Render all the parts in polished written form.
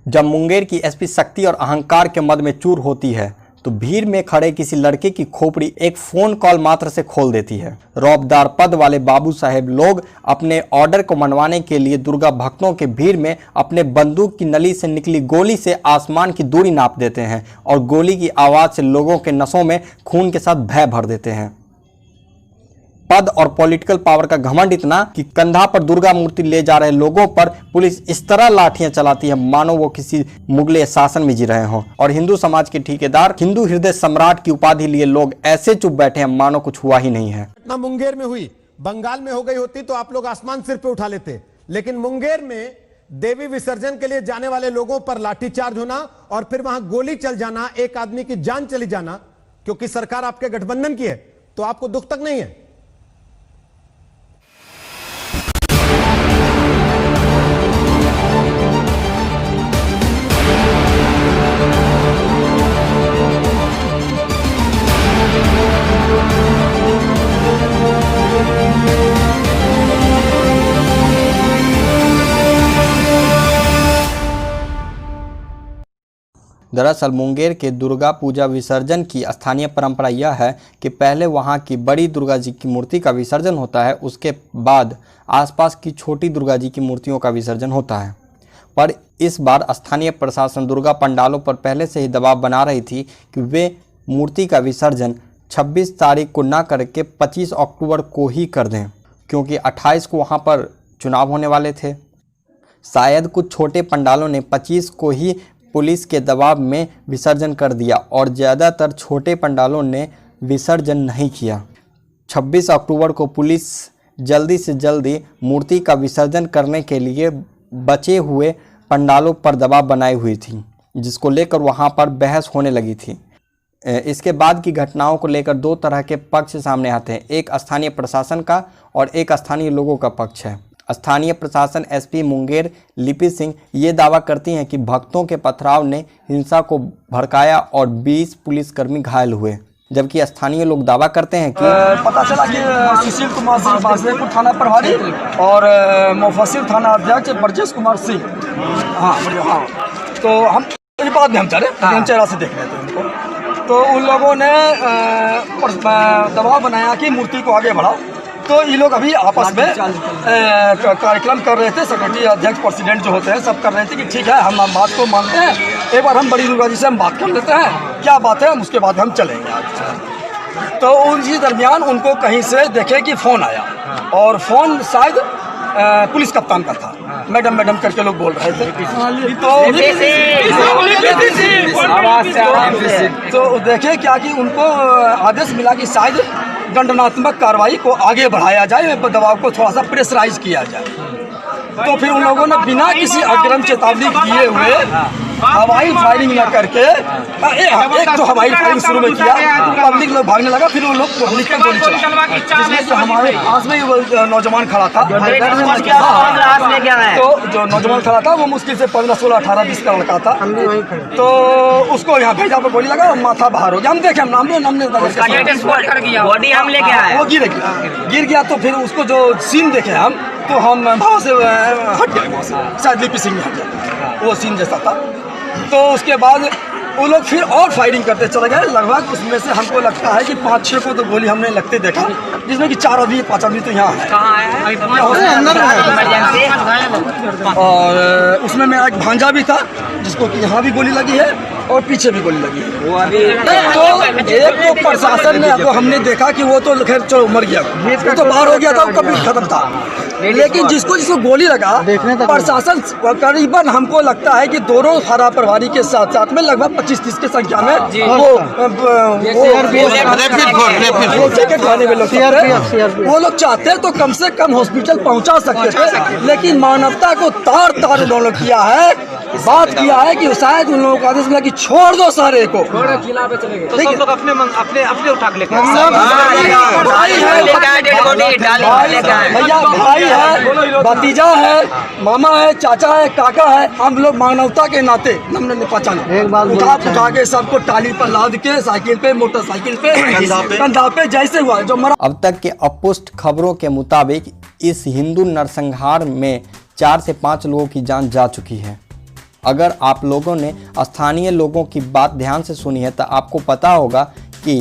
जब मुंगेर की एसपी शक्ति और अहंकार के मद में चूर होती है तो भीड़ में खड़े किसी लड़के की खोपड़ी एक फोन कॉल मात्र से खोल देती है। रौबदार पद वाले बाबू साहेब लोग अपने ऑर्डर को मनवाने के लिए दुर्गा भक्तों के भीड़ में अपने बंदूक की नली से निकली गोली से आसमान की दूरी नाप देते हैं और गोली की आवाज से लोगों के नसों में खून के साथ भय भर देते हैं। पद और पॉलिटिकल पावर का घमंड इतना कि कंधा पर दुर्गा मूर्ति ले जा रहे लोगों पर पुलिस इस तरह लाठियां चलाती है मानो वो किसी मुगले शासन में जी रहे हों। और हिंदू समाज के ठेकेदार, हिंदू हृदय सम्राट की उपाधि लिए लोग ऐसे चुप बैठे हैं मानो कुछ हुआ ही नहीं है। घटना मुंगेर में हुई, बंगाल में हो गई होती तो आप लोग आसमान सिर पे उठा लेते, लेकिन मुंगेर में देवी विसर्जन के लिए जाने वाले लोगों पर लाठीचार्ज होना और फिर वहां गोली चल जाना, एक आदमी की जान चली जाना क्योंकि सरकार आपके गठबंधन की है, तो आपको दुख तक नहीं है। दरअसल मुंगेर के दुर्गा पूजा विसर्जन की स्थानीय परंपरा यह है कि पहले वहां की बड़ी दुर्गा जी की मूर्ति का विसर्जन होता है, उसके बाद आसपास की छोटी दुर्गा जी की मूर्तियों का विसर्जन होता है। पर इस बार स्थानीय प्रशासन दुर्गा पंडालों पर पहले से ही दबाव बना रही थी कि वे मूर्ति का विसर्जन 26 तारीख को न करके 25 अक्टूबर को ही कर दें, क्योंकि 28 को वहाँ पर चुनाव होने वाले थे। शायद कुछ छोटे पंडालों ने 25 को ही पुलिस के दबाव में विसर्जन कर दिया और ज़्यादातर छोटे पंडालों ने विसर्जन नहीं किया। 26 अक्टूबर को पुलिस जल्दी से जल्दी मूर्ति का विसर्जन करने के लिए बचे हुए पंडालों पर दबाव बनाई हुई थी, जिसको लेकर वहां पर बहस होने लगी थी। इसके बाद की घटनाओं को लेकर दो तरह के पक्ष सामने आते हैं, एक स्थानीय प्रशासन का और एक स्थानीय लोगों का पक्ष है। स्थानीय प्रशासन एसपी मुंगेर लिपि सिंह ये दावा करती हैं कि भक्तों के पथराव ने हिंसा को भड़काया और 20 पुलिसकर्मी घायल हुए, जबकि स्थानीय लोग दावा करते हैं कि पता चला कि सुशील कुमार सिंह बासदेवपुर थाना प्रभारी और मुफस्सिल थाना अध्यक्ष ब्रजेश कुमार सिंह, हाँ, तो हम बाद में हम चले चेहरा से देख रहे थे उनको, तो उन लोगों ने दबाव बनाया कि मूर्ति को आगे बढ़ाओ। तो ये लोग अभी आपस में कार्यक्रम कर रहे थे, सेक्रेटरी अध्यक्ष प्रेसिडेंट जो होते हैं सब कर रहे थे कि ठीक है हम बात को मानते हैं, एक बार हम बड़ी दुर्गा जी से हम बात कर लेते हैं क्या बात है, हम उसके बाद हम चलेंगे आज। तो उसी दरमियान उनको कहीं से देखे कि फ़ोन आया और फ़ोन शायद पुलिस कप्तान का था, मैडम मैडम करके लोग बोल रहे थे। तो देखे क्या कि उनको आदेश मिला कि शायद दंडात्मक कार्रवाई को आगे बढ़ाया जाए, दबाव को थोड़ा सा प्रेशराइज किया जाए। तो फिर उन लोगों ने बिना किसी अग्रिम चेतावनी दिए हुए हवाई फायरिंग न करके एक तो हवाई फायरिंग शुरू में किया, पब्लिक लोग भागने लगा, फिर वो लोग पब्लिक पर गोली चला, जिसमें जो हमारे पास में वो नौजवान खड़ा था, तो जो नौजवान खड़ा था वो मुश्किल से 15, 16, 18, 20 का लड़का था, तो उसको यहाँ भेजा पर गोली लगा, माथा बाहर हो गया। हम देखे वो गिर गया, तो फिर उसको जो सीन देखे हम, तो हम वहाँ से हट गए, शायद लिपि सिंह में हट गया, वो सीन जैसा था। तो उसके बाद वो लोग फिर और फायरिंग करते चले गए, लगभग उसमें से हमको लगता है कि 5-6 को तो गोली हमने लगते देखा, जिसमें कि 4 आदमी 5 आदमी तो यहाँ है और उसमें मेरा एक भांजा भी था जिसको कि यहाँ भी गोली लगी है और पीछे भी गोली लगी है। तो एक तो प्रशासन ने अब हमने देखा कि वो तो खैर चलो मर गया, वो तो बाहर हो गया था, कभी खत्म था, लेकिन जिसको गोली लगा प्रशासन करीबन हमको लगता है कि दोनों थाना प्रभारी के साथ साथ में लगभग 25-30 की संख्या में वो लोग चाहते तो कम से कम हॉस्पिटल पहुंचा सकते थे, लेकिन मानवता को तार तार उन्होंने किया है, बात किया है कि शायद उन लोगों को आदेश मिला कि छोड़ दो सारे को, अपने उठा के लेकर भैया भाई है, भतीजा है, मामा है, चाचा है, काका है, हम लोग मानवता के नाते हमने पहचाना, उठा के सबको टाली पर लाद के साइकिल पे, मोटरसाइकिल पे, कंधा पे जैसे हुआ जो मरा। अब तक के अपुष्ट खबरों के मुताबिक इस हिंदू नरसंहार में 4 से 5 लोगों की जान जा चुकी है। अगर आप लोगों ने स्थानीय लोगों की बात ध्यान से सुनी है तो आपको पता होगा कि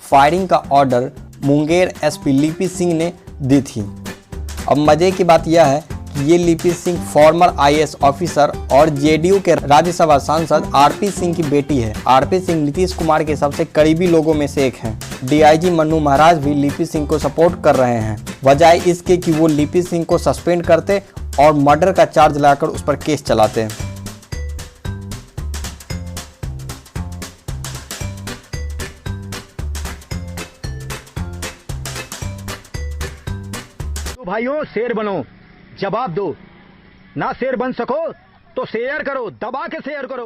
फायरिंग का ऑर्डर मुंगेर एसपी लिपि सिंह ने दी थी। अब मजे की बात यह है कि ये Lipi Singh farmer IAS officer और जेडीयू के राज्यसभा सांसद आरपी सिंह की बेटी है। आरपी सिंह नीतीश कुमार के सबसे करीबी लोगों में से एक हैं। डीआईजी मन्नू महाराज भी लिपि सिंह को सपोर्ट कर रहे हैं, बजाय इसके कि वो लिपि सिंह को सस्पेंड करते और मर्डर का चार्ज लाकर उस पर केस चलाते। तो भाइयों शेर बनो, जवाब दो। ना शेर बन सको तो शेयर करो, दबा के शेयर करो।